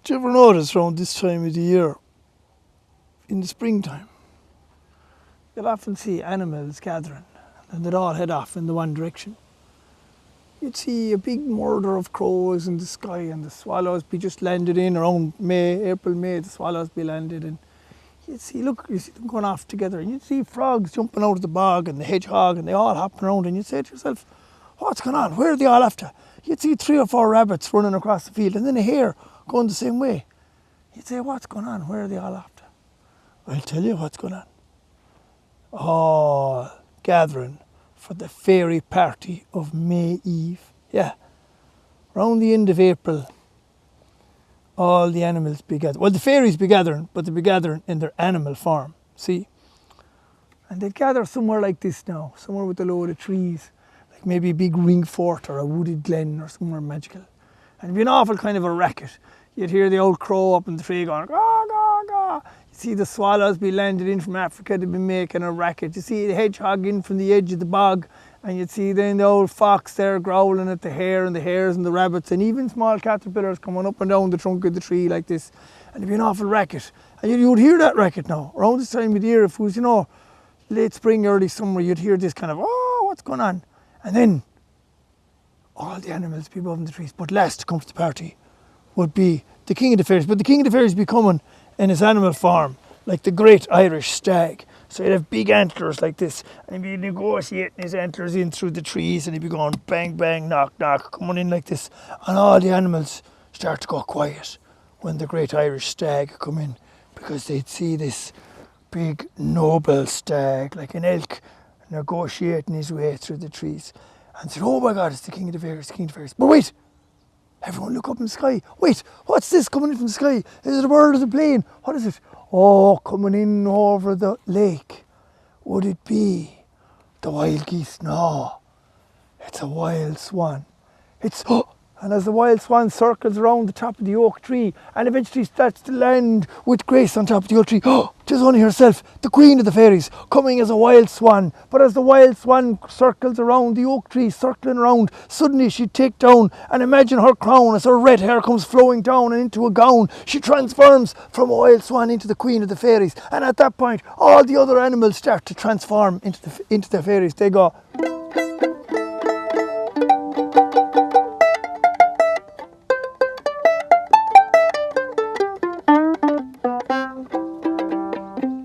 Do you ever notice around this time of the year, in the springtime, you'll often see animals gathering and they'd all head off in the one direction. You'd see a big murder of crows in the sky and the swallows be just landed in around April, May, the swallows be landed and you see them going off together and you'd see frogs jumping out of the bog and the hedgehog and they all hopping around and you'd say to yourself, what's going on? Where are they all after? You'd see 3 or 4 rabbits running across the field and then a hare going the same way. You'd say, what's going on? Where are they all after? I'll tell you what's going on. All gathering for the fairy party of May Eve. Yeah, around the end of April, all the animals be gathering. Well, the fairies be gathering, but they be gathering in their animal form, see? And they'd gather somewhere like this now, somewhere with a load of trees, like maybe a big ring fort or a wooded glen or somewhere magical. And it'd be an awful kind of a racket. You'd hear the old crow up in the tree going, gaw, gaw, gaw. You see the swallows be landed in from Africa, they'd be making a racket. You see the hedgehog in from the edge of the bog, and you'd see then the old fox there growling at the hare and the hares and the rabbits, and even small caterpillars coming up and down the trunk of the tree like this. And it'd be an awful racket. And you would hear that racket now. Around this time of the year, if it was, late spring, early summer, you'd hear this kind of, oh, what's going on? And then all the animals be above in the trees. But last to come to the party would be the king of the fairies. But the king of the fairies be coming in his animal form, like the great Irish stag. So he'd have big antlers like this, and he'd be negotiating his antlers in through the trees, and he'd be going bang, bang, knock, knock, coming in like this. And all the animals start to go quiet when the great Irish stag come in, because they'd see this big noble stag, like an elk, negotiating his way through the trees. And said, oh my God, it's the king of the fairies, the king of the fairies. But wait! Everyone look up in the sky. Wait, what's this coming in from the sky? Is it a bird or a plane? What is it? Oh, coming in over the lake. Would it be the wild geese? No, it's a wild swan. And as the wild swan circles around the top of the oak tree and eventually starts to land with grace on top of the oak tree, tis only herself, the queen of the fairies, coming as a wild swan. But as the wild swan circles around the oak tree, circling around, suddenly she'd take down and imagine her crown as her red hair comes flowing down and into a gown. She transforms from a wild swan into the queen of the fairies. And at that point, all the other animals start to transform into the fairies. They go,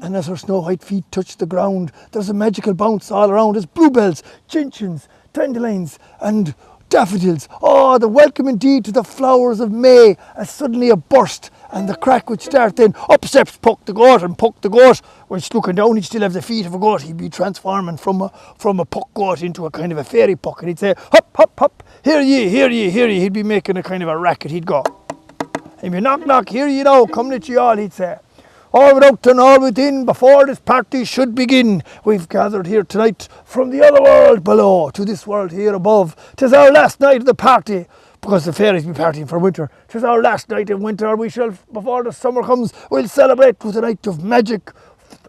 and as her snow white feet touch the ground, there's a magical bounce all around. There's bluebells, gentians, dandelions and daffodils. Oh, the welcome indeed to the flowers of May, as suddenly a burst and the crack would start then. Up steps Puck the goat, and Puck the goat, when she's looking down, he'd still have the feet of a goat. He'd be transforming from a Puck goat into a kind of a fairy Puck, and he'd say, hop, hop, hop, hear ye, hear ye, hear ye. He'd be making a kind of a racket. He'd go, he'd be knock, knock, hear ye now, come let ye all, he'd say. All without and all within, before this party should begin. We've gathered here tonight from the other world below to this world here above. 'Tis our last night of the party, because the fairies be partying for winter. 'Tis our last night of winter. We shall, before the summer comes, we'll celebrate with a night of magic,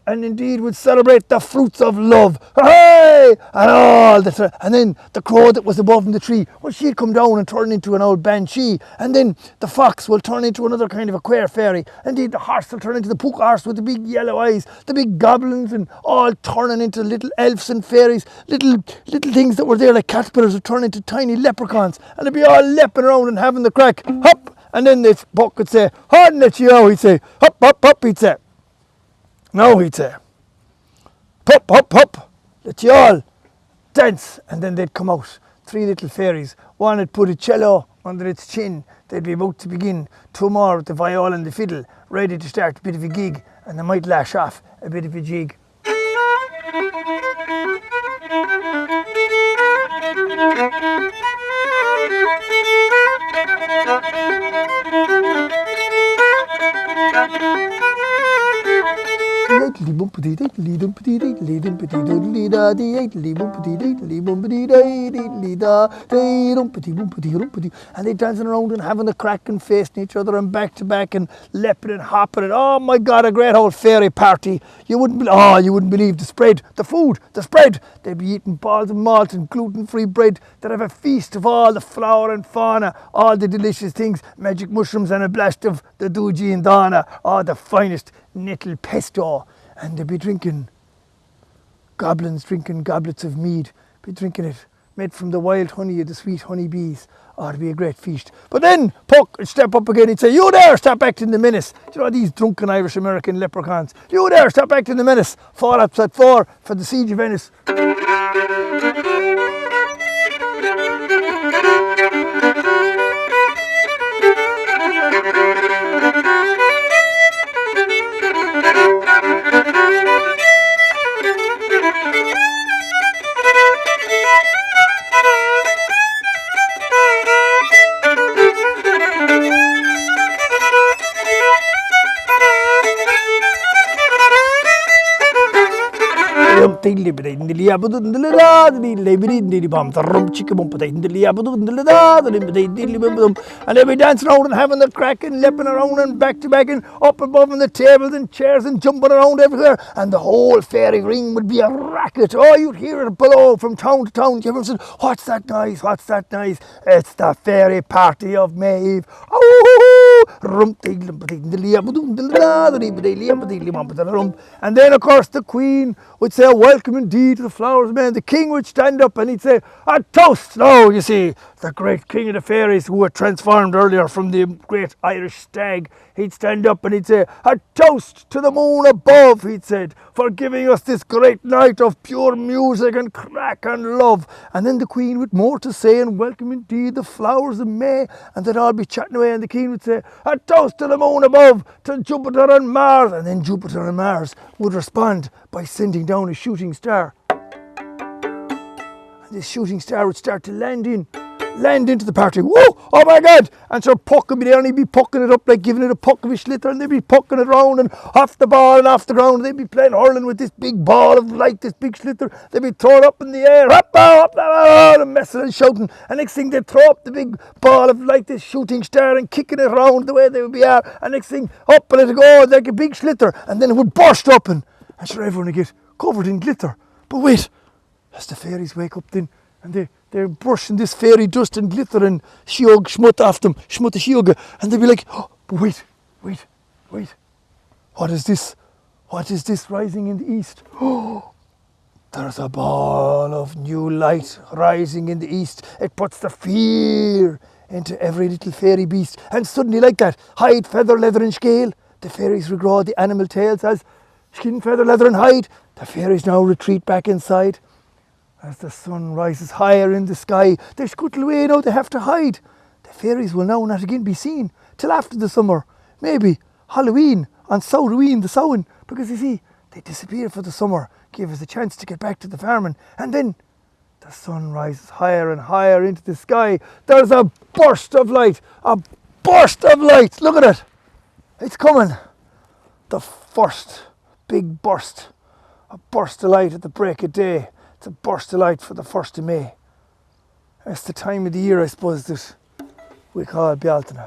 and indeed we'll celebrate the fruits of love. Hey! And all the and then the crow that was above in the tree, well, she'd come down and turn into an old banshee, and then the fox will turn into another kind of a queer fairy. Indeed, the horse will turn into the puck horse with the big yellow eyes, the big goblins, and all turning into little elves and fairies. Little things that were there like caterpillars would turn into tiny leprechauns, and they'd be all leaping around and having the crack. Hop! And then this Puck would say, "Hard let you out," he'd say. "Hop, hop, hop," he'd say. "No," he'd say, "Hop, hop, hop, let you all dance." And then they'd come out, 3 little fairies. One had put a cello under its chin. They'd be about to begin. 2 more with the viol and the fiddle, ready to start a bit of a gig, and they might lash off a bit of a jig. diddly dumpity doodly da dee diddly bumpity diddly bumpity day diddly da day dumpity bumpity rumpity, and they dancing around and having a crack and facing each other and back to back and leaping and hopping and oh my God, a great old fairy party. You wouldn't believe the spread, the food, the spread. They'd be eating balls of malt and gluten-free bread. They'd have a feast of all the flora and fauna, all the delicious things, magic mushrooms and a blast of the doogie and dana, all the finest nettle pesto. And they'd be drinking, goblins drinking goblets of mead, be drinking it, made from the wild honey of the sweet honey bees. Oh, it'd be a great feast. But then Puck would step up again, he'd say, you there, stop acting the menace. Do you know these drunken Irish-American leprechauns? You there, stop acting the menace. 4 ups at 4 for the siege of Venice. And they be dancing around and having the crack and leaping around and back to back and up above on the tables and chairs and jumping around everywhere, and the whole fairy ring would be a racket. Oh, you'd hear it below from town to town. You ever said, what's that noise? What's that noise? It's the fairy party of May Eve. And then of course the Queen would say, welcome indeed to the flowers, man. The King would stand up and he'd say, a toast. No, you see, the great King of the fairies who had transformed earlier from the great Irish stag, he'd stand up and he'd say, a toast to the moon above, he'd said, for giving us this great night of pure music and crack and love. And then the Queen would more to say, and welcome indeed the flowers of May, and they'd all be chatting away, and the King would say, a toast to the moon above, to Jupiter and Mars. And then Jupiter and Mars would respond by sending down a shooting star. And this shooting star would start to land into the party. Whoa! Oh my God! And so Puck would be there and he'd be pucking it up, like giving it a puck of a sliotar, and they'd be pucking it round and off the ball and off the ground. And they'd be playing hurling with this big ball of light, this big sliotar. They'd be throwing up in the air, up, and messing and shouting. And next thing they'd throw up the big ball of light, this shooting star, and kicking it around the way they would be at. And next thing, up and it'd go like a big sliotar, and then it would burst open. And sure, everyone would get covered in glitter. But wait, as the fairies wake up then, and they're brushing this fairy dust and glitter and shiog schmut off them, schmut shioga, and they'd be like, oh, but wait, what is this? What is this rising in the east? Oh, there's a ball of new light rising in the east. It puts the fear into every little fairy beast. And suddenly like that, hide, feather, leather and scale, the fairies regrow the animal tails as skin, feather, leather and hide. The fairies now retreat back inside. As the sun rises higher in the sky, they scuttle away now, they have to hide. The fairies will now not again be seen till after the summer. Maybe Halloween on Samhain the Samhain, because you see, they disappear for the summer, give us a chance to get back to the farming. And then the sun rises higher and higher into the sky. There's a burst of light, Look at it. It's coming. The first big burst, a burst of light at the break of day. It's a burst of light for the 1st of May. It's the time of the year, I suppose, that we call Bealtaine.